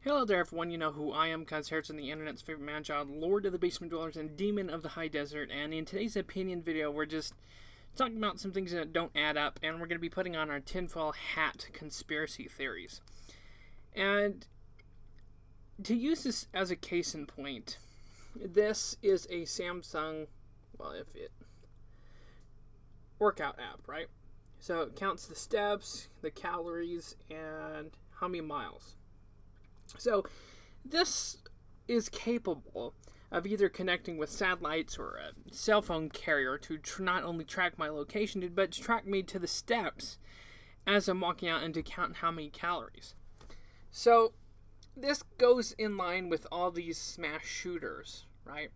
Hello there everyone, you know who I am, Cuz Harrison, the internet's favorite man-child, Lord of the Basement Dwellers, and Demon of the High Desert, and in today's opinion video, we're just talking about some things that don't add up, and we're going to be putting on our tinfoil hat conspiracy theories. And to use this as a case in point, this is a Samsung, workout app, right? So it counts the steps, the calories, and how many miles. So this is capable of either connecting with satellites or a cell phone carrier to not only track my location, but to track me to the steps as I'm walking out and to count how many calories. So this goes in line with all these mass shooters, right?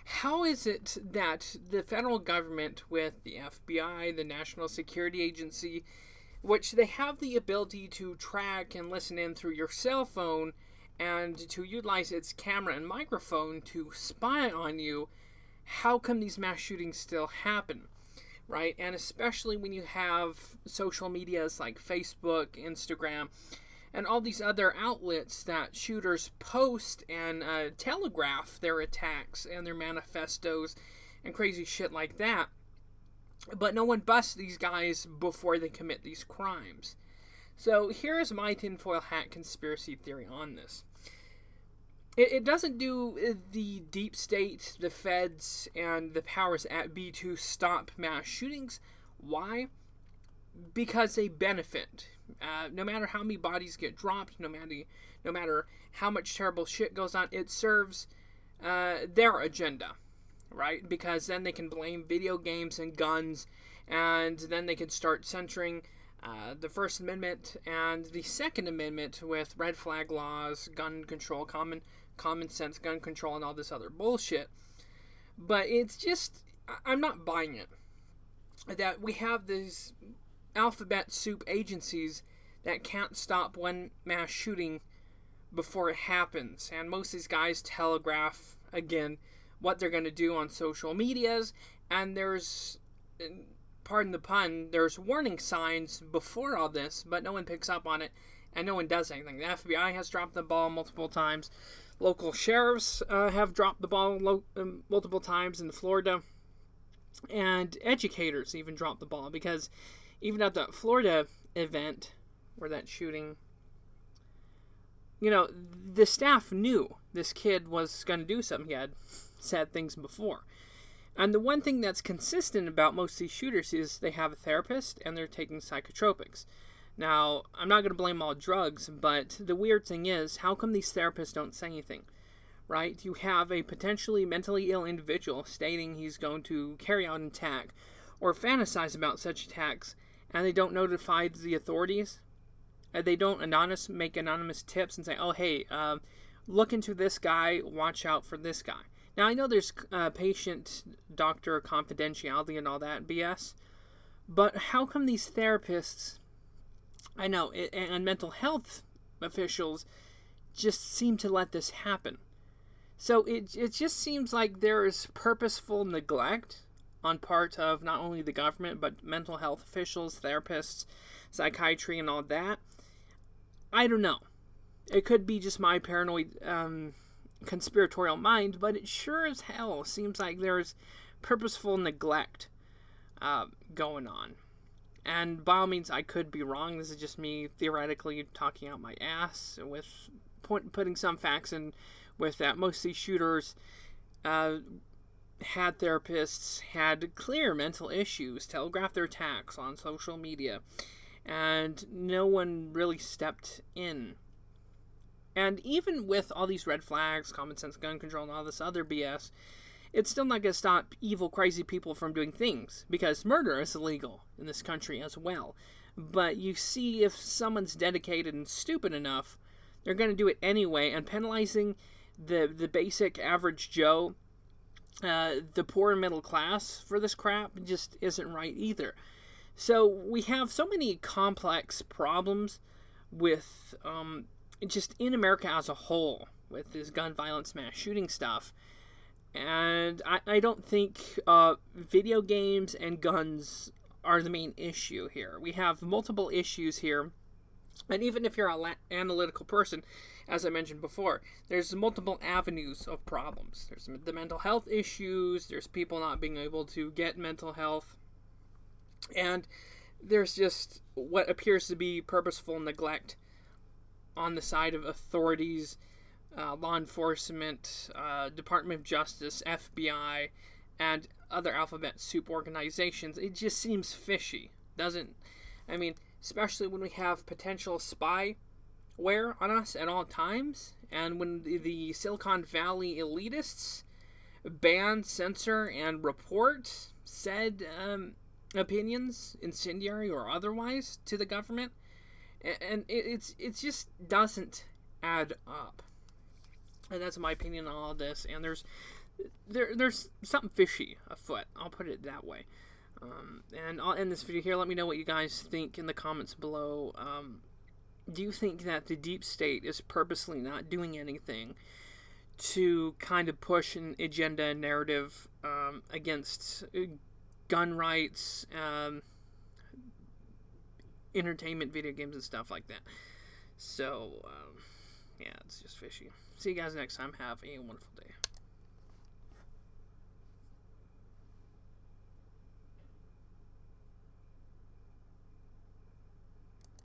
How is it that the federal government with the FBI, the National Security Agency, which they have the ability to track and listen in through your cell phone and to utilize its camera and microphone to spy on you, how come these mass shootings still happen, right? And especially when you have social medias like Facebook, Instagram, and all these other outlets that shooters post and telegraph their attacks and their manifestos and crazy shit like that. But no one busts these guys before they commit these crimes. So here's my tinfoil hat conspiracy theory on this. It doesn't do the deep state, the feds, and the powers at be to stop mass shootings. Why? Because they benefit. No matter how many bodies get dropped, no matter how much terrible shit goes on, it serves their agenda. Right? Because then they can blame video games and guns, and then they can start censoring the First Amendment and the Second Amendment with red flag laws, gun control, common sense gun control, and all this other bullshit. But it's just, I'm not buying it. That we have these alphabet soup agencies that can't stop one mass shooting before it happens. And most of these guys telegraph, again, what they're going to do on social medias, and there's, pardon the pun, there's warning signs before all this, but no one picks up on it, and no one does anything. The FBI has dropped the ball multiple times. Local sheriffs have dropped the ball multiple times in Florida, and educators even dropped the ball, because even at the Florida event, where that shooting, you know, the staff knew this kid was going to do something. He had said things before. And the one thing that's consistent about most of these shooters is they have a therapist and they're taking psychotropics. Now, I'm not going to blame all drugs, but the weird thing is, how come these therapists don't say anything? Right? You have a potentially mentally ill individual stating he's going to carry out an attack or fantasize about such attacks, and they don't notify the authorities. They don't make anonymous tips and say, oh, hey, look into this guy, watch out for this guy. Now, I know there's patient-doctor confidentiality and all that BS, but how come these therapists, I know, and mental health officials just seem to let this happen? So it just seems like there is purposeful neglect on part of not only the government, but mental health officials, therapists, psychiatry, and all that. I don't know. It could be just my paranoid conspiratorial mind, but it sure as hell seems like there's purposeful neglect going on. And by all means, I could be wrong. This is just me theoretically talking out my ass with putting some facts in with that. Most of these shooters had therapists, had clear mental issues, telegraphed their attacks on social media, and no one really stepped in. And even with all these red flags, common sense gun control, and all this other BS, it's still not going to stop evil, crazy people from doing things, because murder is illegal in this country as well. But you see, if someone's dedicated and stupid enough, they're going to do it anyway, and penalizing the basic average Joe, the poor and middle class for this crap just isn't right either. So we have so many complex problems with just in America as a whole with this gun violence, mass shooting stuff. And I don't think video games and guns are the main issue here. We have multiple issues here And even if you're an analytical person, as I mentioned before, there's multiple avenues of problems. There's the mental health issues, there's people not being able to get mental health, and there's just what appears to be purposeful neglect on the side of authorities, law enforcement, Department of Justice, FBI, and other alphabet soup organizations. It just seems fishy, doesn't? I mean, especially when we have potential spyware on us at all times, and when the Silicon Valley elitists ban, censor, and report said opinions, incendiary or otherwise, to the government, and it just doesn't add up. And that's my opinion on all this. And there's something fishy afoot. I'll put it that way. And I'll end this video here. Let me know what you guys think in the comments below. Do you think that the deep state is purposely not doing anything to kind of push an agenda and narrative against gun rights, entertainment, video games, and stuff like that? So, yeah, it's just fishy. See you guys next time. Have a wonderful day.